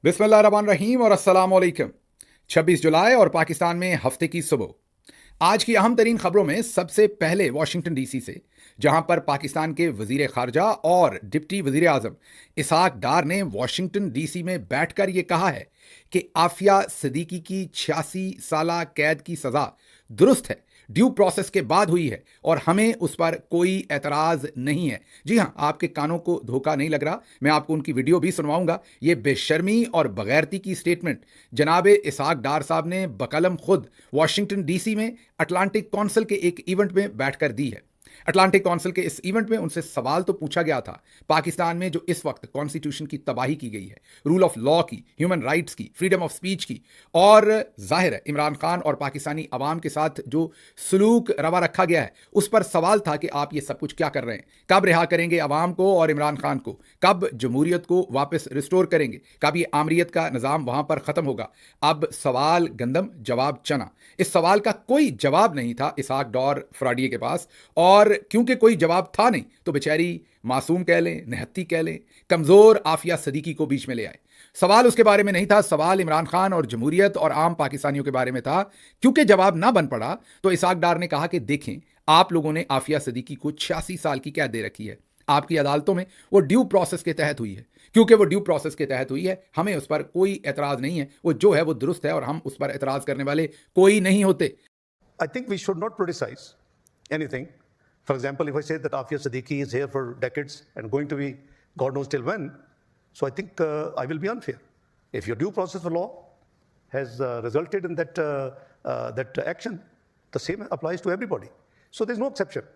बिस्मिल्लाहिर्रहमानिर्रहीम और अस्सलाम वालेकुम। 26 जुलाई और पाकिस्तान में हफ्ते की सुबह। आज की अहम तरीन खबरों में सबसे पहले वाशिंगटन डीसी से, जहां पर पाकिस्तान के वजीर खारजा और डिप्टी वजीर आजम इसहाक डार ने वाशिंगटन डीसी में बैठकर यह कहा है कि आफिया सिद्दीकी की 86 साला कैद की सजा दुरुस्त है, ड्यू प्रोसेस के बाद हुई है और हमें उस पर कोई एतराज नहीं है। जी हां, आपके कानों को धोखा नहीं लग रहा। मैं आपको उनकी वीडियो भी सुनवाऊंगा। ये बेशर्मी और बगैरती की स्टेटमेंट जनाबे इसहाक डार साहब ने बकलम खुद वाशिंगटन डीसी में अटलांटिक काउंसिल के एक इवेंट में बैठकर दी है। अटलांटिक काउंसिल के इस इवेंट में उनसे सवाल तो पूछा गया था पाकिस्तान में जो इस वक्त कॉन्स्टिट्यूशन की तबाही की गई है, रूल ऑफ लॉ की, ह्यूमन राइट्स की, फ्रीडम ऑफ स्पीच की, और जाहिर है इमरान खान और पाकिस्तानी अवाम के साथ जो सलूक रवा रखा गया है, उस पर सवाल था कि आप ये सब कुछ क्या कर रहे हैं, कब रिहा करेंगे अवाम को और इमरान खान को, कब जमहूरियत को वापस रिस्टोर करेंगे, कब ये आमरीत का निज़ाम वहां पर ख़त्म होगा। अब सवाल गंदम जवाब चना। इस सवाल का कोई जवाब नहीं था इसहाक डार फ्राडिये के पास, और क्योंकि कोई जवाब था नहीं तो बेचारी मासूम कह लें, निहत्ती कह लें, कमजोर आफिया सिद्दीकी को बीच में ले आए। सवाल उसके बारे में नहीं था, सवाल इमरान खान और जमहूरियत और आम पाकिस्तानियों के बारे में था। क्योंकि जवाब ना बन पड़ा तो इसहाक डार ने कहा कि देखें, आप लोगों ने आफिया सिद्दीकी को 86 साल की कैद दे रखी है, आपकी अदालतों में वो ड्यू प्रोसेस के तहत हुई है। क्योंकि वो ड्यू प्रोसेस के तहत हुई है, हमें उस पर कोई एतराज नहीं है, वो जो है वो दुरुस्त है और हम उस पर एतराज करने वाले कोई नहीं होते। I think we should not criticize anything. For example, if I say that Afia Siddiqui is here for decades and going to be God knows till when, so I think I will be unfair. If your due process of law has resulted in that action, the same applies to everybody. So there's no exception.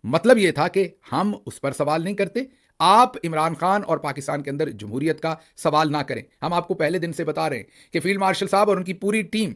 मतलब यह था कि हम उस पर सवाल नहीं करते, आप इमरान खान और पाकिस्तान के अंदर जमहूरियत का सवाल ना करें। हम आपको पहले दिन से बता रहे हैं कि फील्ड मार्शल साहब और उनकी पूरी टीम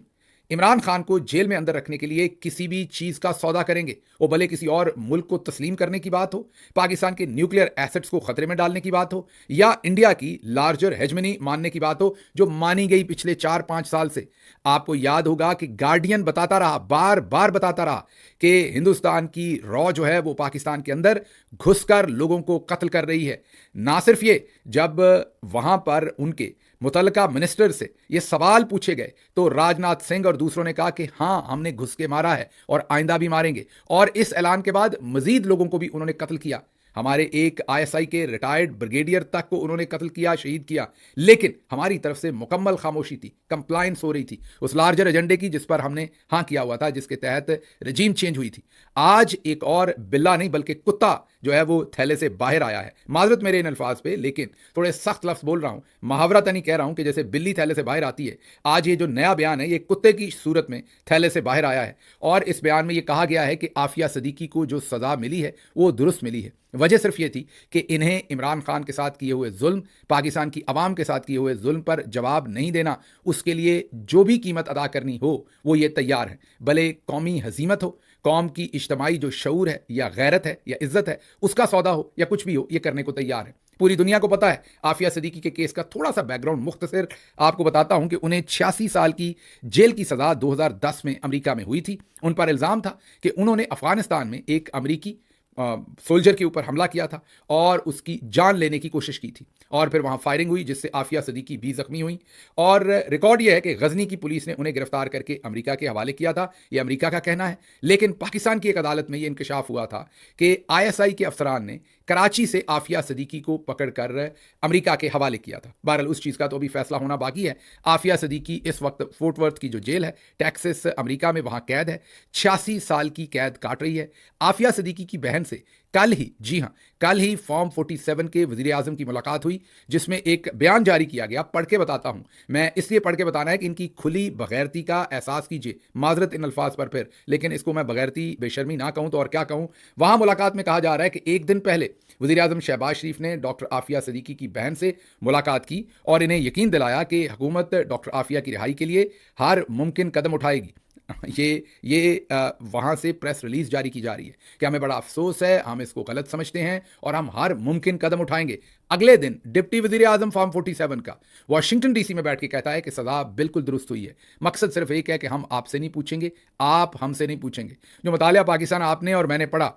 इमरान खान को जेल में अंदर रखने के लिए किसी भी चीज का सौदा करेंगे, वो भले किसी और मुल्क को तस्लीम करने की बात हो, पाकिस्तान के न्यूक्लियर एसेट्स को खतरे में डालने की बात हो, या इंडिया की लार्जर हेजमनी मानने की बात हो, जो मानी गई पिछले 4-5 साल से। आपको याद होगा कि गार्डियन बताता रहा, बार बार बताता रहा कि हिंदुस्तान की रॉ जो है वो पाकिस्तान के अंदर घुसकर लोगों को कत्ल कर रही है। ना सिर्फ ये, जब वहां पर उनके मुतल्लिका मिनिस्टर से ये सवाल पूछे गए तो राजनाथ सिंह और दूसरों ने कहा कि हाँ, हमने घुस के मारा है और आइंदा भी मारेंगे, और इस ऐलान के बाद मजीद लोगों को भी उन्होंने कत्ल किया। हमारे एक आईएसआई के रिटायर्ड ब्रिगेडियर तक को उन्होंने कत्ल किया, शहीद किया। लेकिन हमारी तरफ से मुकम्मल खामोशी थी, कंप्लायंस हो रही थी उस लार्जर एजेंडे की जिस पर हमने हाँ किया हुआ था, जिसके तहत रजीम चेंज हुई थी। आज एक और बिल्ला नहीं बल्कि कुत्ता जो है वो थैले से बाहर आया है। माजरत मेरे इन अल्फाज पे, लेकिन थोड़े सख्त लफ्ज बोल रहा हूं, मुहावरा तो नहीं कह रहा हूं कि जैसे बिल्ली थैले से बाहर आती है। आज ये जो नया बयान है ये कुत्ते की सूरत में थैले से बाहर आया है, और इस बयान में ये कहा गया है कि आफिया सिद्दीकी को जो सजा मिली है वो दुरुस्त मिली है। वजह सिर्फ ये थी कि इन्हें इमरान खान के साथ किए हुए जुल्म, पाकिस्तान की आवाम के साथ किए हुए जुल्म पर जवाब नहीं देना, उसके लिए जो भी कीमत अदा करनी हो वो ये तैयार है। भले कौमी हजीमत हो, कौम की इज्तमाई जो शऊर है या गैरत है या इज्जत है उसका सौदा हो, या कुछ भी हो, ये करने को तैयार है। पूरी दुनिया को पता है। आफिया सिद्दीकी के केस का थोड़ा सा बैकग्राउंड मुख्तसर आपको बताता हूं कि उन्हें 86 साल की जेल की सजा 2010 में अमेरिका में हुई थी। उन पर इल्जाम था कि उन्होंने अफगानिस्तान में एक अमेरिकी सोल्जर के ऊपर हमला किया था और उसकी जान लेने की कोशिश की थी, और फिर वहां फायरिंग हुई जिससे आफिया सिद्दीकी भी जख्मी हुई। और रिकॉर्ड यह है कि गजनी की पुलिस ने उन्हें गिरफ्तार करके अमेरिका के हवाले किया था, यह अमेरिका का कहना है। लेकिन पाकिस्तान की एक अदालत में यह इंकशाफ हुआ था कि आईएसआई के अफसरान ने कराची से आफिया सिद्दीकी को पकड़कर अमेरिका के हवाले किया था। बहरहाल उस चीज़ का तो अभी फैसला होना बाकी है। आफिया सिद्दीकी इस वक्त फोर्ट वर्थ की जो जेल है टेक्सास अमेरिका में, वहां कैद है, 86 साल की कैद काट रही है। आफिया सिद्दीकी की बहन से कल ही, जी हां, कल ही फॉर्म 47 के वजीर आजम की मुलाकात हुई जिसमें एक बयान जारी किया गया। पढ़ के बताता हूं, मैं इसलिए पढ़ के बताना है कि इनकी खुली बगैरती का एहसास कीजिए। माजरत इन अल्फाज पर फिर, लेकिन इसको मैं बगैरती बेशर्मी ना कहूं तो और क्या कहूं। वहां मुलाकात में कहा जा रहा है कि एक दिन पहले वजीर आजम शहबाज शरीफ ने डॉक्टर आफिया सिद्दीकी की बहन से मुलाकात की और इन्हें यकीन दिलाया कि हुकूमत डॉक्टर आफिया की रिहाई के लिए हर मुमकिन कदम उठाएगी। ये वहां से प्रेस रिलीज जारी की जा रही है कि हमें बड़ा अफसोस है, हम इसको गलत समझते हैं और हम हर मुमकिन कदम उठाएंगे। अगले दिन डिप्टी वजीर आजम फॉर्म 47 का वाशिंगटन डीसी में बैठ के कहता है कि सजा बिल्कुल दुरुस्त हुई है। मकसद सिर्फ एक है कि हम आपसे नहीं पूछेंगे, आप हमसे नहीं पूछेंगे। जो मुतालिया पाकिस्तान आपने और मैंने पढ़ा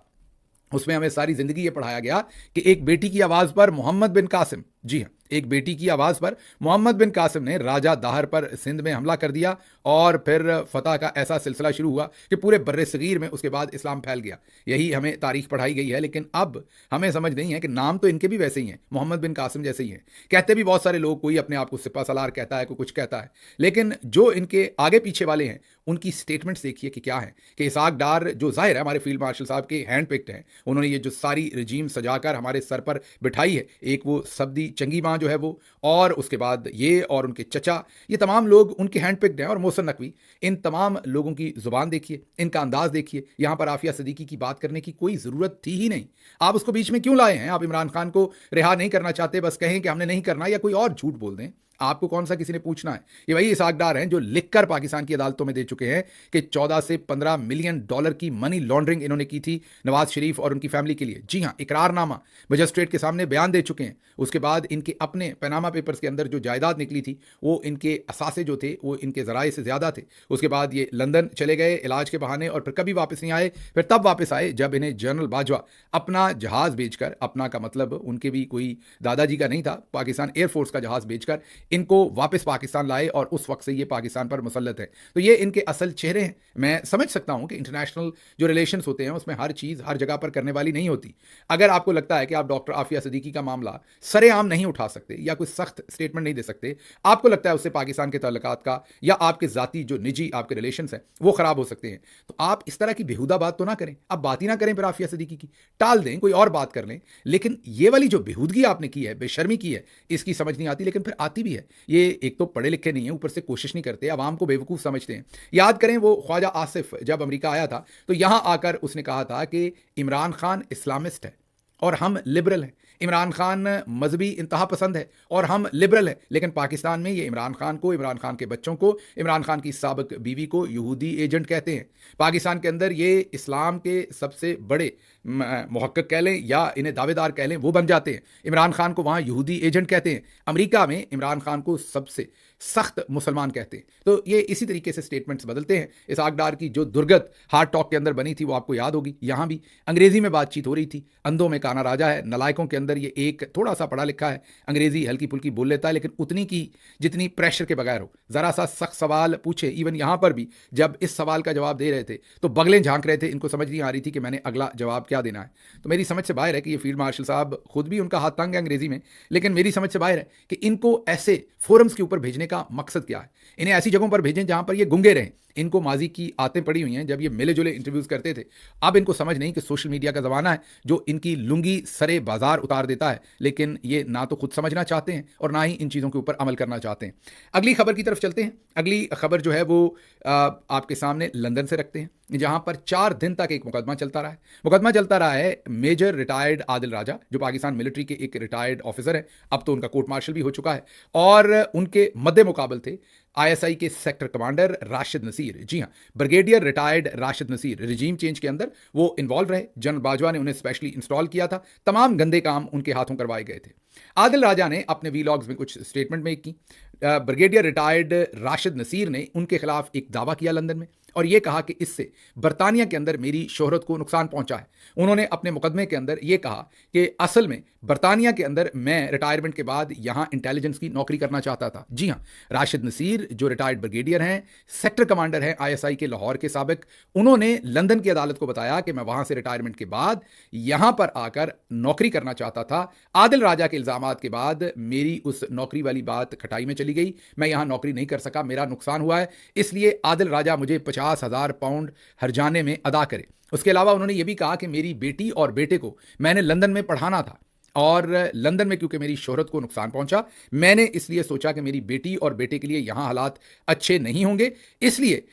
उसमें हमें सारी जिंदगी ये पढ़ाया गया कि एक बेटी की आवाज पर मोहम्मद बिन कासिम, जी हां, एक बेटी की आवाज़ पर मोहम्मद बिन कासिम ने राजा दाहर पर सिंध में हमला कर दिया और फिर फतह का ऐसा सिलसिला शुरू हुआ कि पूरे बर्रे सगीर में उसके बाद इस्लाम फैल गया। यही हमें तारीख पढ़ाई गई है, लेकिन अब हमें समझ नहीं है कि नाम तो इनके भी वैसे ही हैं, मोहम्मद बिन कासिम जैसे ही हैं। कहते भी बहुत सारे लोग, कोई अपने आप को सिपा सलार कहता है, कोई कुछ कहता है, लेकिन जो इनके आगे पीछे वाले हैं उनकी स्टेटमेंट्स देखिए कि क्या है। कि इसहाक डार जो जाहिर है हमारे फील्ड मार्शल साहब के हैंड पिक्ड हैं, उन्होंने ये जो सारी रजीम सजाकर हमारे सर पर बिठाई है, एक वो सब्दी चंगी माँ जो है वो, और उसके बाद ये और उनके चचा, ये तमाम लोग उनके हैंड पिक्ड हैं। और मोहसिन नकवी, इन तमाम लोगों की जुबान देखिए, इनका अंदाज देखिए। यहाँ पर आफिया सिद्दीकी की बात करने की कोई ज़रूरत थी ही नहीं। आप उसको बीच में क्यों लाए हैं? आप इमरान खान को रिहा नहीं करना चाहते, बस कहें कि हमने नहीं करना, या कोई और झूठ बोल दें। आपको कौन सा किसी ने पूछना है? ये वही इसहाक डार हैं जो लिखकर पाकिस्तान की अदालतों में दे चुके हैं कि 14 से 15 मिलियन डॉलर की मनी लॉन्ड्रिंग इन्होंने की थी नवाज शरीफ और उनकी फैमिली के लिए। जी हां, इकरारनामा मजिस्ट्रेट के सामने बयान दे चुके हैं। उसके बाद इनके अपने पनामा पेपर्स के अंदर जो जायदाद निकली थी, वो इनके असासे जो थे वो इनके ज़राए से ज़्यादा थे। उसके बाद ये लंदन चले गए इलाज के बहाने, और फिर कभी वापस नहीं आए। फिर तब वापस आए जब इन्हें जनरल बाजवा अपना जहाज़ बेचकर, अपना का मतलब उनके भी कोई दादाजी का नहीं था, पाकिस्तान एयरफोर्स का जहाज़ बेचकर इनको वापस पाकिस्तान लाए, और उस वक्त से ये पाकिस्तान पर मुसल्लत है। तो ये इनके असल चेहरे हैं। मैं समझ सकता हूं कि इंटरनेशनल जो रिलेशंस होते हैं उसमें हर चीज़ हर जगह पर करने वाली नहीं होती। अगर आपको लगता है कि आप डॉक्टर आफिया सिद्दीकी का मामला सरेआम नहीं उठा सकते या कोई सख्त स्टेटमेंट नहीं दे सकते, आपको लगता है उससे पाकिस्तान के ताल्लुकात का या आपके ज़ाती जो निजी आपके रिलेशंस हैं वो ख़राब हो सकते हैं, तो आप इस तरह की बेहुदा बात तो ना करें। आप बात ही ना करें फिर आफिया सिद्दीकी की, टाल दें, कोई और बात कर लें। लेकिन ये वाली जो बेहूदगी आपने की है, बेशर्मी की है, इसकी समझ नहीं आती, लेकिन फिर आती भी है। ये एक तो पढ़े लिखे नहीं है, ऊपर से कोशिश नहीं करते, आवाम को बेवकूफ़ समझते हैं। याद करें वो ख्वाजा आसिफ जब अमेरिका आया था तो यहां आकर उसने कहा था कि इमरान खान इस्लामिस्ट है और हम लिबरल हैं। इमरान खान मजहबी इंतहा पसंद है और हम लिबरल हैं। लेकिन पाकिस्तान में ये इमरान खान को, इमरान खान के बच्चों को, इमरान खान की साबिक बीवी को यहूदी एजेंट कहते हैं। पाकिस्तान के अंदर ये इस्लाम के सबसे बड़े मुहक्किक कह लें या इन्हें दावेदार कह लें, वो बन जाते हैं। इमरान खान को वहाँ यहूदी एजेंट कहते हैं। अमेरिका में इमरान खान को सबसे सख्त मुसलमान कहते हैं। तो ये इसी तरीके से स्टेटमेंट्स बदलते हैं। इसहाक डार की जो दुर्गत हार्ट टॉक के अंदर बनी थी वो आपको याद होगी। यहाँ भी अंग्रेजी में बातचीत हो रही थी। अंधों में काना राजा है, नलायकों के अंदर ये एक थोड़ा सा पढ़ा लिखा है, अंग्रेजी हल्की फुल्की बोल लेता है, लेकिन उतनी की जितनी प्रेशर के बगैर हो। ज़रा सा सख्त सवाल पूछे, इवन यहाँ पर भी जब इस सवाल का जवाब दे रहे थे तो बगलें झांक रहे थे, इनको समझ नहीं आ रही थी कि मैंने अगला जवाब क्या देना है। तो मेरी समझ से बाहर है कि ये फील्ड मार्शल साहब खुद भी उनका हाथ तंग है अंग्रेजी में, लेकिन मेरी समझ से बाहर है कि इनको ऐसे फोरम्स के ऊपर भेजने का मकसद क्या है। इन्हें ऐसी जगहों पर भेजें जहां पर ये गुंगे रहें। इनको माजी की आतें पड़ी हुई हैं, जब ये मिले जुले इंटरव्यूज़ करते थे। अब इनको समझ नहीं कि सोशल मीडिया का ज़माना है जो इनकी लुंगी सरे बाजार उतार देता है, लेकिन ये ना तो खुद समझना चाहते हैं और ना ही इन चीज़ों के ऊपर अमल करना चाहते हैं। अगली खबर की तरफ चलते हैं। अगली खबर जो है वो आपके सामने लंदन से रखते हैं, जहां पर 4 दिन तक एक मुकदमा चलता रहा है। मुकदमा चलता रहा है मेजर रिटायर्ड आदिल राजा, जो पाकिस्तान मिलिट्री के एक रिटायर्ड ऑफिसर है, अब तो उनका कोर्ट मार्शल भी हो चुका है, और उनके मद्दे मुकाबल थे आईएसआई के सेक्टर कमांडर राशिद नसीर। जी हां, brigadier retired Rashid Naseer regime change के अंदर वो इन्वॉल्व रहे। जनरल बाजवा ने उन्हें स्पेशली इंस्टॉल किया था। तमाम गंदे काम उनके हाथों करवाए गए थे। आदिल राजा ने अपने वीलॉग्स में कुछ स्टेटमेंट मेक की। ब्रिगेडियर रिटायर्ड राशिद नसीर ने उनके खिलाफ एक दावा किया लंदन में, और यह कहा कि इससे बरतानिया के अंदर मेरी शोहरत को नुकसान पहुंचा है। उन्होंने अपने मुकदमे के अंदर यह कहा कि असल में बरतानिया के अंदर मैं रिटायरमेंट के बाद यहां इंटेलिजेंस की नौकरी करना चाहता था। जी हां, राशिद नसीर जो रिटायर्ड ब्रिगेडियर हैं, सेक्टर कमांडर हैं आईएसआई के लाहौर के साबिक, उन्होंने लंदन की अदालत को बताया कि मैं वहां से रिटायरमेंट के बाद यहां पर आकर नौकरी करना चाहता था। आदिल राजा के इल्जामात के बाद मेरी उस नौकरी वाली बात खटाई में चली गई, मैं यहां नौकरी नहीं कर सका, मेरा नुकसान हुआ है, इसलिए आदिल राजा मुझे 50,000 पाउंड हर्जाने में अदा करे। उसके अलावा उन्होंने ये भी कहा कि मेरी बेटी और बेटे को मैंने लंदन में पढ़ाना था, और लंदन में क्योंकि मेरी शोहरत को नुकसान पहुंचा, मैंने इसलिए सोचा कि मेरी बेटी और बेटे के लिए यहाँ हालात अच्छे नहीं होंगे, इसलिए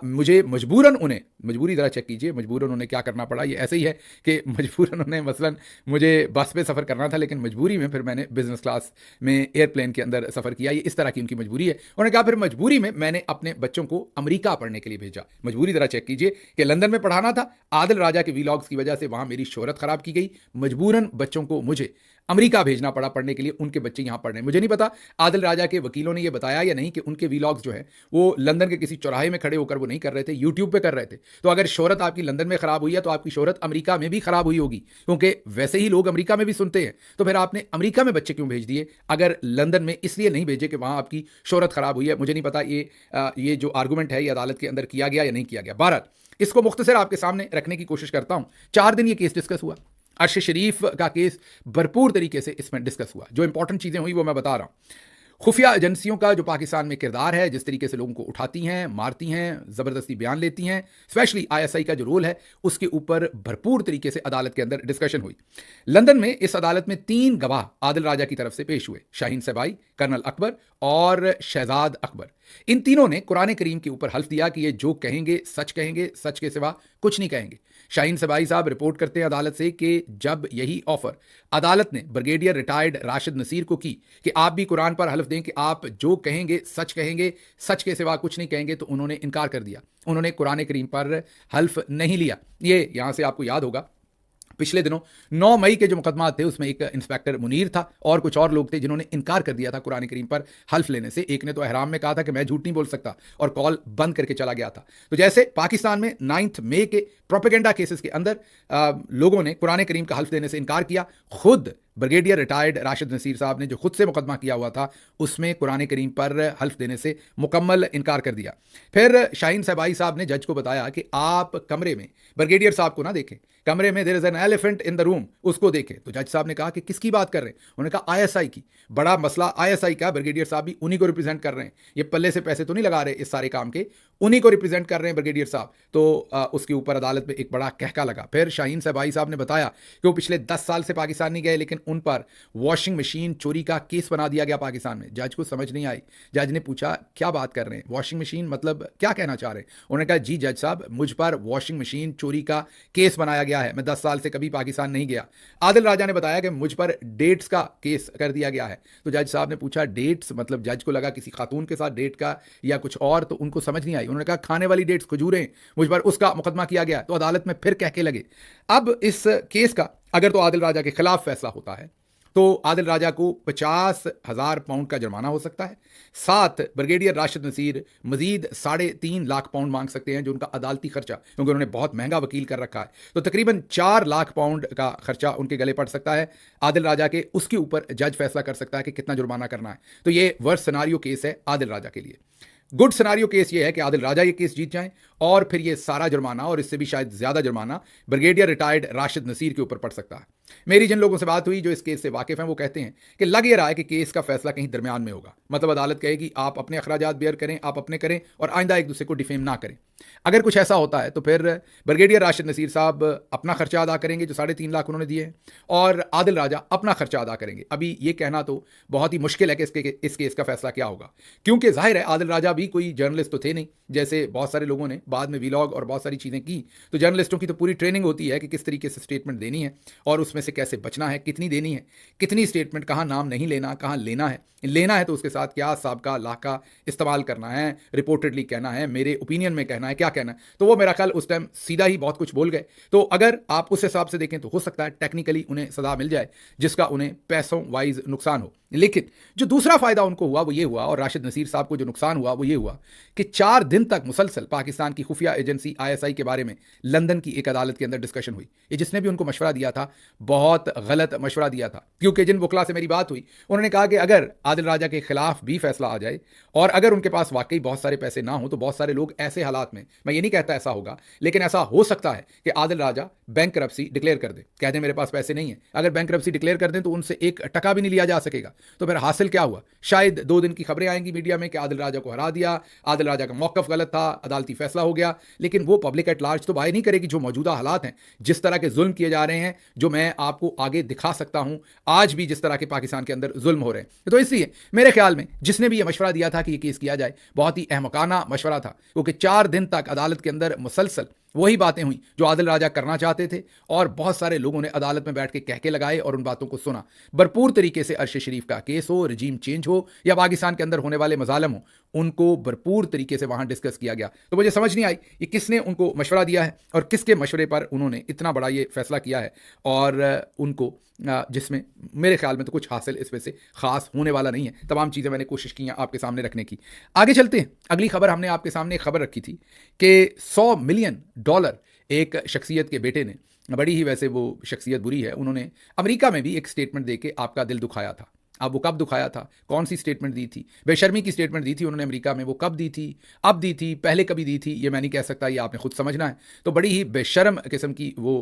मुझे मजबूरन उन्हें, मजबूरी ज़रा चेक कीजिए, मजबूरन उन्हें क्या करना पड़ा। ये ऐसे ही है कि मजबूरन उन्हें मसलन मुझे बस पे सफ़र करना था, लेकिन मजबूरी में फिर मैंने बिजनेस क्लास में एयरप्लेन के अंदर सफ़र किया। ये इस तरह की उनकी मजबूरी है। उन्होंने कहा फिर मजबूरी में मैंने अपने बच्चों को अमेरिका पढ़ने के लिए भेजा। मजबूरी ज़रा चेक कीजिए कि लंदन में पढ़ाना था, आदिल राजा के वीलॉग्स की वजह से वहाँ मेरी शोहरत ख़राब की गई, मजबूरन बच्चों को मुझे अमेरिका भेजना पड़ा पढ़ने के लिए, उनके बच्चे यहाँ पढ़ रहे हैं। मुझे नहीं पता आदिल राजा के वकीलों ने ये बताया या नहीं कि उनके वीलॉग्स जो है वो लंदन के किसी चौराहे में खड़े होकर वो नहीं कर रहे थे, यूट्यूब पे कर रहे थे। तो अगर शोहरत आपकी लंदन में खराब हुई है तो आपकी शोहरत अमेरिका में भी खराब हुई होगी, क्योंकि वैसे ही लोग अमेरिका में भी सुनते हैं। तो फिर आपने अमेरिका में बच्चे क्यों भेज दिए अगर लंदन में इसलिए नहीं भेजे कि वहाँ आपकी शोहरत खराब हुई है? मुझे नहीं पता ये जो आर्गूमेंट है ये अदालत के अंदर किया गया या नहीं किया गया। बहरहाल इसको मुख्तसर आपके सामने रखने की कोशिश करता हूँ। 4 दिन ये केस डिस्कस हुआ। अर्श शरीफ का केस भरपूर तरीके से इसमें डिस्कस हुआ। जो इंपॉर्टेंट चीज़ें हुई वो मैं बता रहा हूँ। खुफिया एजेंसियों का जो पाकिस्तान में किरदार है, जिस तरीके से लोगों को उठाती हैं, मारती हैं, ज़बरदस्ती बयान लेती हैं, स्पेशली ISI का जो रोल है उसके ऊपर भरपूर तरीके से अदालत के अंदर डिस्कशन हुई। लंदन में इस अदालत में 3 गवाह आदिल राजा की तरफ से पेश हुए, शाहीन सबाई, कर्नल अकबर और शहजाद अकबर। इन तीनों ने कुरान करीम के ऊपर हल्फ दिया कि ये जो कहेंगे, सच के सिवा कुछ नहीं कहेंगे। शाहीन सबाई साहब रिपोर्ट करते हैं अदालत से कि जब यही ऑफर अदालत ने ब्रिगेडियर रिटायर्ड राशिद नसीर को की कि आप भी कुरान पर हल्फ दें कि आप जो कहेंगे, सच के सिवा कुछ नहीं कहेंगे, तो उन्होंने इनकार कर दिया। उन्होंने कुरान करीम पर हल्फ नहीं लिया। ये यहां से आपको याद होगा पिछले दिनों 9 मई के जो मुकदमात थे उसमें एक इंस्पेक्टर मुनीर था और कुछ और लोग थे जिन्होंने इनकार कर दिया था कुरान करीम पर हल्फ लेने से। एक ने तो अहराम में कहा था कि मैं झूठ नहीं बोल सकता और कॉल बंद करके चला गया था। तो जैसे पाकिस्तान में 9 मई के प्रोपेगेंडा केसेस के अंदर लोगों ने कुरान करीम का हल्फ देने से इनकार किया, खुद ब्रिगेडियर रिटायर्ड राशिद नसीर साहब ने जो खुद से मुकदमा किया हुआ था उसमें कुरान करीम पर हल्फ देने से मुकम्मल इनकार कर दिया। फिर शाहीन सबाई साहब ने जज को बताया कि आप कमरे में ब्रिगेडियर साहब को ना देखें, कमरे में there is an elephant in the room, उसको देखें। तो जज साहब ने कहा कि किसकी बात कर रहे हैं? उन्होंने कहा ISI की। बड़ा मसला ISI का, ब्रिगेडियर साहब भी उन्हीं को रिप्रेजेंट कर रहे हैं, ये पल्ले से पैसे तो नहीं लगा रहे इस सारे काम के, उन्हीं को रिप्रेजेंट कर रहे हैं ब्रिगेडियर साहब। तो उसके ऊपर अदालत में एक बड़ा कहका लगा। फिर शाहीन सबाई साहब ने बताया कि वो पिछले 10 साल से पाकिस्तान नहीं गए, लेकिन उन पर वॉशिंग मशीन चोरी का केस बना दिया गया पाकिस्तान में। जज को समझ नहीं आई। जज ने पूछा क्या बात कर रहे हैं, वॉशिंग मशीन मतलब क्या कहना चाह रहे हैं? उन्होंने कहा जी जज साहब, मुझ पर वॉशिंग मशीन चोरी का केस बनाया गया है, मैं 10 साल से कभी पाकिस्तान नहीं गया। आदिल राजा ने बताया कि मुझ पर डेट्स का केस कर दिया गया है। तो जज साहब ने पूछा डेट्स मतलब? जज को लगा किसी खातून के साथ डेट का या कुछ और, तो उनको समझ नहीं आई। उन्होंने कहा खाने वाली डेट्स, खजूरें, मुझ पर उसका मुकदमा किया गया। तो अदालत में फिर कहके लगे। अब इस केस का अगर तो आदिल राजा के खिलाफ फैसला होता है तो आदिल राजा को 50,000 पाउंड का जुर्माना हो सकता है। साथ ब्रिगेडियर राशिद नसीर मजीद 3.5 लाख पाउंड मांग सकते हैं, जो उनका अदालती खर्चा, क्योंकि उन्होंने बहुत महंगा वकील कर रखा है, तो तकरीबन 4 लाख पाउंड का खर्चा उनके गले पड़ सकता है आदिल राजा के। उसके ऊपर जज फैसला कर सकता है कि कितना जुर्माना करना है। तो ये वर्स्ट सिनारियो केस है आदिल राजा के लिए। गुड सिनारियो केस ये है कि आदिल राजा ये केस जीत जाएं और फिर ये सारा जुर्माना और इससे भी शायद ज्यादा जुर्माना ब्रिगेडियर रिटायर्ड राशिद नसीर के ऊपर पड़ सकता है। मेरी जिन लोगों से बात हुई जो इस केस से वाकिफ हैं वो कहते हैं कि लग ये रहा है कि केस का फैसला कहीं दरमियान में होगा। मतलब अदालत कहेगी आप अपने अखराजात बेयर करें, आप अपने करें और आइंदा एक दूसरे को डिफेम ना करें। अगर कुछ ऐसा होता है तो फिर ब्रिगेडियर राशिद नसीर साहब अपना खर्चा अदा करेंगे जो 3.5 लाख उन्होंने दिए हैं, और आदिल राजा अपना खर्चा अदा करेंगे। अभी ये कहना तो बहुत ही मुश्किल है कि इस केस का फैसला क्या होगा, क्योंकि जाहिर है आदिल राजा भी कोई जर्नलिस्ट तो थे नहीं, जैसे बहुत सारे लोगों ने बाद में वीलॉग और बहुत सारी चीज़ें की। तो जर्नलिस्टों की तो पूरी ट्रेनिंग होती है कि किस तरीके से स्टेटमेंट देनी है और उसमें से कैसे बचना है, कितनी देनी है, कितनी स्टेटमेंट, कहाँ नाम नहीं लेना, कहाँ लेना है तो उसके साथ क्या साबका लाका इस्तेमाल करना है, रिपोर्टेडली कहना है, मेरे ओपिनियन में कहना है, क्या कहना है। तो वो मेरा ख्याल उस टाइम सीधा ही बहुत कुछ बोल गए। तो अगर आप उस हिसाब से देखें तो हो सकता है टेक्निकली उन्हें सजा मिल जाए जिसका उन्हें पैसों वाइज नुकसान हो। लेकिन जो दूसरा फायदा उनको हुआ वो ये हुआ, और राशिद नसीर साहब को जो नुकसान हुआ वो ये हुआ कि 4 दिन तक मुसलसल पाकिस्तान की खुफिया एजेंसी ISI के बारे में लंदन की एक अदालत के अंदर डिस्कशन हुई। ये जिसने भी उनको मशवरा दिया था बहुत गलत मशवरा दिया था, क्योंकि जिन वकला से मेरी बात हुई उन्होंने कहा कि अगर आदिल राजा के खिलाफ भी फैसला आ जाए और अगर उनके पास वाकई बहुत सारे पैसे ना हो तो बहुत सारे लोग ऐसे हालात में, मैं ये नहीं कहता ऐसा होगा, लेकिन ऐसा हो सकता है कि आदिल राजा बैंकरप्सी डिक्लेयर कर दे, कह दें मेरे पास पैसे नहीं है। अगर बैंकरप्सी डिक्लेयर कर दें तो उनसे 1 टका भी नहीं लिया जा सकेगा। तो फिर हासिल क्या हुआ? शायद 2 दिन की खबरें आएंगी मीडिया में कि आदिल राजा को हरा दिया, आदिल राजा का मौकफ गलत था, अदालती फैसला हो गया, लेकिन वो पब्लिक एट लार्ज तो बाय नहीं करेगी। जो मौजूदा हालात हैं, जिस तरह के जुल्म किए जा रहे हैं, जो मैं आपको आगे दिखा सकता हूं, आज भी जिस तरह के पाकिस्तान के अंदर जुल्म हो रहे हैं। तो इसलिए मेरे ख्याल में जिसने भी यह मशवरा दिया था कि यह केस किया जाए बहुत ही अहमकाना मशवरा था, क्योंकि 4 दिन तक अदालत के अंदर मुसलसल वही बातें हुई जो आदिल राजा करना चाहते थे, और बहुत सारे लोगों ने अदालत में बैठ के कहके लगाए और उन बातों को सुना। भरपूर तरीके से अर्श शरीफ का केस हो, रजीम चेंज हो या पाकिस्तान के अंदर होने वाले मजालम हो, उनको भरपूर तरीके से वहां डिस्कस किया गया। तो मुझे समझ नहीं आई ये किसने उनको मशवरा दिया है और किसके मशवरे पर उन्होंने इतना बड़ा ये फैसला किया है और उनको जिसमें मेरे ख्याल में तो कुछ हासिल इसमें से ख़ास होने वाला नहीं है। तमाम चीज़ें मैंने कोशिश की हैं आपके सामने रखने की। आगे चलते हैं। अगली खबर हमने आपके सामने एक खबर रखी थी कि $100 मिलियन एक शख्सियत के बेटे ने, बड़ी ही वैसे वो शख्सियत बुरी है, उन्होंने अमेरिका में भी एक स्टेटमेंट दे के आपका दिल दुखाया था। अब वो कब दुखाया था, कौन सी स्टेटमेंट दी थी? बेशर्मी की स्टेटमेंट दी थी उन्होंने अमेरिका में। वो कब दी थी, अब दी थी, पहले कभी दी थी, ये मैं नहीं कह सकता, ये आपने खुद समझना है। तो बड़ी ही बेशर्म किस्म की वो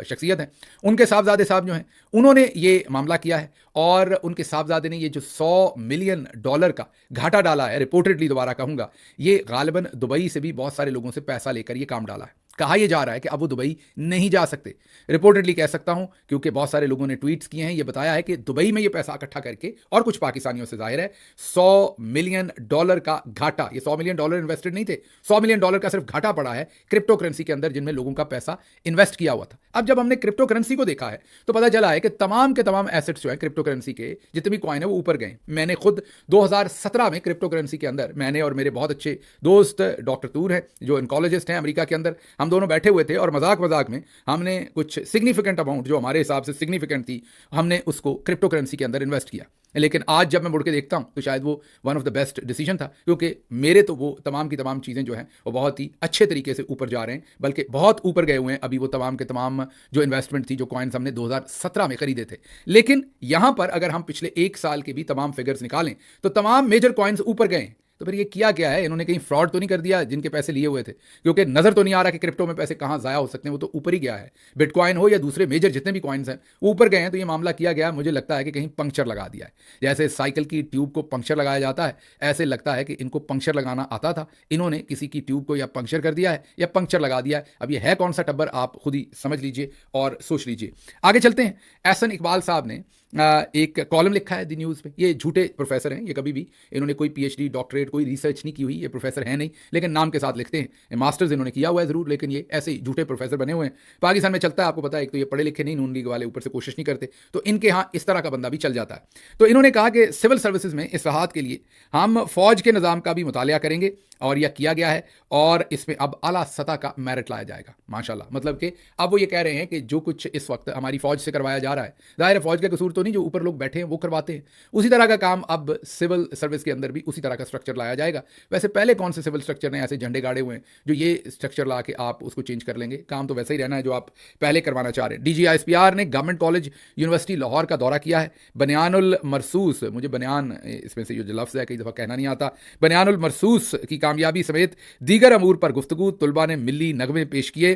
शख्सियत है। उनके साहबजादे साहब जो हैं, उन्होंने ये मामला किया है और उनके साहबजादे ने ये जो $100 मिलियन का घाटा डाला है, रिपोर्टेडली दोबारा कहूँगा, ये गालिबन दुबई से भी बहुत सारे लोगों से पैसा लेकर ये काम डाला है। कहा यह जा रहा है कि अब वो दुबई नहीं जा सकते। रिपोर्टेडली कह सकता हूं क्योंकि बहुत सारे लोगों ने ट्वीट्स किए हैं, ये बताया है कि दुबई में ये पैसा इकट्ठा करके, और कुछ पाकिस्तानियों से जाहिर है, $100 मिलियन का घाटा, ये $100 मिलियन इन्वेस्टेड नहीं थे, $100 मिलियन का सिर्फ घाटा पड़ा है क्रिप्टो करेंसी के अंदर जिनमें लोगों का पैसा इन्वेस्ट किया हुआ था। अब जब हमने क्रिप्टो करेंसी को देखा है तो पता चला है कि तमाम के तमाम एसेट्स जो है क्रिप्टो करेंसी के, जितने भी कॉइन है वो ऊपर गए। मैंने खुद 2017 में क्रिप्टो करेंसी के अंदर, मैंने और मेरे बहुत अच्छे दोस्त डॉक्टर तूर हैं जो इनकोलॉजिस्ट हैं अमेरिका के अंदर, हम दोनों बैठे हुए थे और मजाक मजाक में हमने कुछ सिग्निफिकेंट अमाउंट जो हमारे हिसाब से सिग्निफिकेंट थी, हमने उसको क्रिप्टो करेंसी के अंदर इन्वेस्ट किया। लेकिन आज जब मैं मुड़ के देखता हूं तो शायद वो one of the best decision था, क्योंकि मेरे तो वो तमाम की तमाम चीज़ें जो हैं वो बहुत ही अच्छे तरीके से ऊपर जा रहे हैं, बल्कि बहुत ऊपर गए हुए हैं अभी वो तमाम के तमाम जो इन्वेस्टमेंट थी, जो कॉइन्स हमने 2017 में खरीदे थे। लेकिन यहां पर अगर हम पिछले एक साल के भी तमाम फिगर्स निकालें तो तमाम मेजर कॉइन्स ऊपर गए हैं। तो फिर ये किया क्या है? इन्होंने कहीं फ्रॉड तो नहीं कर दिया जिनके पैसे लिए हुए थे? क्योंकि नजर तो नहीं आ रहा कि क्रिप्टो में पैसे कहां जाया हो सकते हैं, वो तो ऊपर ही गया है। बिटकॉइन हो या दूसरे मेजर जितने भी कॉइन्स हैं वो ऊपर गए हैं। तो ये मामला किया गया, मुझे लगता है कि कहीं पंक्चर लगा दिया है। जैसे साइकिल की ट्यूब को पंक्चर लगाया जाता है, ऐसे लगता है कि इनको पंक्चर लगाना आता था, इन्होंने किसी की ट्यूब को या पंक्चर कर दिया है या पंक्चर लगा दिया है। अब ये है कौन सा टब्बर, आप खुद ही समझ लीजिए और सोच लीजिए। आगे चलते हैं। एहसन इकबाल साहब ने एक कॉलम लिखा है दी न्यूज़ पे। ये झूठे प्रोफेसर हैं, ये कभी भी, इन्होंने कोई पीएचडी डॉक्टरेट कोई रिसर्च नहीं की हुई, ये प्रोफेसर है नहीं, लेकिन नाम के साथ लिखते हैं। मास्टर्स इन्होंने किया हुआ है ज़रूर, लेकिन ये ऐसे ही झूठे प्रोफेसर बने हुए हैं। पाकिस्तान में चलता है, आपको पता है, एक तो ये पढ़े लिखे नहीं, नून लीग वाले ऊपर से कोशिश नहीं करते, तो इनके यहाँ इस तरह का बंदा भी चल जाता है। तो इन्होंने कहा कि सिविल सर्विसेज में इस्लाहात के लिए हम फौज के निज़ाम का भी मुतालिया करेंगे, और यह किया गया है, और इसमें अब आला सतह का मेरिट लाया जाएगा। माशाल्लाह, मतलब कि अब वो ये कह रहे हैं कि जो कुछ इस वक्त हमारी फौज से करवाया जा रहा है, जाहिर है फौज का कसूर तो नहीं, जो ऊपर लोग बैठे हैं वो करवाते हैं, उसी तरह का काम अब सिविल सर्विस के अंदर भी उसी तरह का स्ट्रक्चर लाया जाएगा। वैसे पहले कौन से सिविल स्ट्रक्चर ने ऐसे झंडे गाड़े हुए हैं जो ये स्ट्रक्चर ला के आप उसको चेंज कर लेंगे? काम तो वैसे ही रहना है जो आप पहले करवाना चाह रहे हैं। DGISPR ने गवर्नमेंट कॉलेज यूनिवर्सिटी लाहौर का दौरा किया है। बनियानुल मरसूस, मुझे बनियान इसमें से जो लफ्ज़ है कई दफ़ा कहना नहीं आता, बनियानुल मरसूस की कामयाबी समेत दीगर अमूर पर गुफ्तगू तुलबा ने मिली नगमे पेश किए,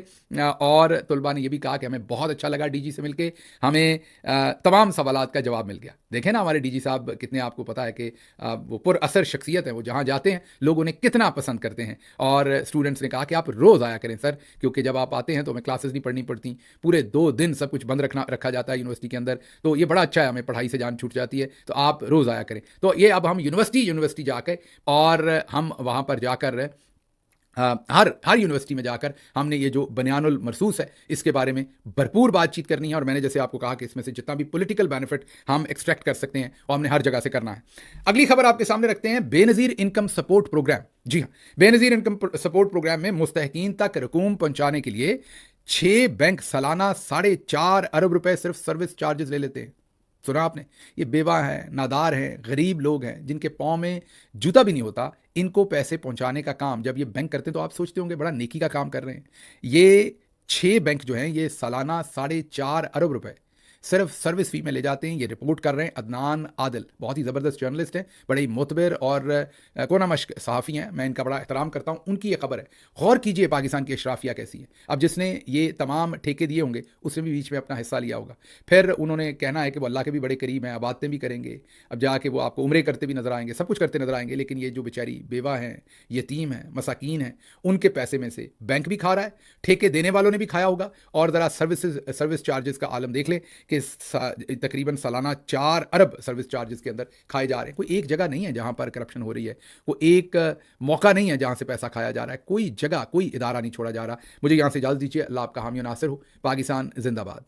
और तुलबा ने यह भी कहा कि हमें बहुत अच्छा लगा DG से मिलकर, हमें तमाम सवालात का जवाब मिल गया। देखें ना हमारे DG साहब कितने, आपको पता है कि वो पुरअसर शख्सियत है, वो जहाँ जाते हैं लोग उन्हें कितना पसंद करते हैं। और स्टूडेंट्स ने कहा कि आप रोज़ आया करें सर, क्योंकि जब आप आते हैं तो हमें क्लासेस नहीं पढ़नी पड़ती, पूरे 2 दिन सब कुछ बंद रखा जाता है यूनिवर्सिटी के अंदर, तो ये बड़ा अच्छा है, हमें पढ़ाई से जान छूट जाती है, तो आप रोज़ आया करें। तो ये अब हम यूनिवर्सिटी जाकर, और हम वहाँ पर जाकर हर यूनिवर्सिटी में जाकर हमने ये जो बनियानुल मरसूस है इसके बारे में भरपूर बातचीत करनी है। और मैंने जैसे आपको कहा कि इसमें से जितना भी पॉलिटिकल बेनिफिट हम एक्सट्रैक्ट कर सकते हैं वो हमने हर जगह से करना है। अगली खबर आपके सामने रखते हैं, बेनज़ीर इनकम सपोर्ट प्रोग्राम। जी हाँ, बेनज़ीर इनकम सपोर्ट प्रोग्राम में मुस्तहकीन तक रकूम पहुंचाने के लिए 6 बैंक सालाना 4.5 अरब रुपए सिर्फ सर्विस चार्जेस ले लेते हैं। सुना आपने? ये बेवा हैं, नादार हैं, गरीब लोग हैं, जिनके पाँव में जूता भी नहीं होता, इनको पैसे पहुंचाने का काम जब ये बैंक करते हैं तो आप सोचते होंगे बड़ा नेकी का काम कर रहे हैं। ये 6 बैंक जो हैं ये सालाना 4.5 अरब रुपए सिर्फ सर्विस फी में ले जाते हैं। ये रिपोर्ट कर रहे हैं अदनान आदिल, बहुत ही ज़बरदस्त जर्नलिस्ट हैं, बड़े ही मोतबर और कोनामश्क सहाफ़ी हैं, मैं इनका बड़ा एहतराम करता हूँ। उनकी ये खबर है, गौर कीजिए पाकिस्तान की अशराफिया कैसी है। अब जिसने ये तमाम ठेके दिए होंगे उसने भी बीच में अपना हिस्सा लिया होगा, फिर उन्होंने कहना है कि वो अल्लाह के भी बड़े करीब हैं, आबादतें भी करेंगे, अब जाके वो आपको उम्रे करते भी नजर आएंगे, सब कुछ करते नजर आएंगे, लेकिन ये जो बेचारी बेवा हैं, यतीम हैं, मसाकीन हैं, उनके पैसे में से बैंक भी खा रहा है, ठेके देने वालों ने भी खाया होगा। और ज़रा सर्विस चार्जेस का आलम देख लें कि तकरीबन सालाना 4 अरब सर्विस चार्जेस के अंदर खाए जा रहे हैं। कोई एक जगह नहीं है जहां पर करप्शन हो रही है, कोई एक मौका नहीं है जहां से पैसा खाया जा रहा है, कोई जगह कोई इदारा नहीं छोड़ा जा रहा। मुझे यहां से इजाज़त दीजिए। अल्लाह आपका हामी नासिर हो। पाकिस्तान जिंदाबाद।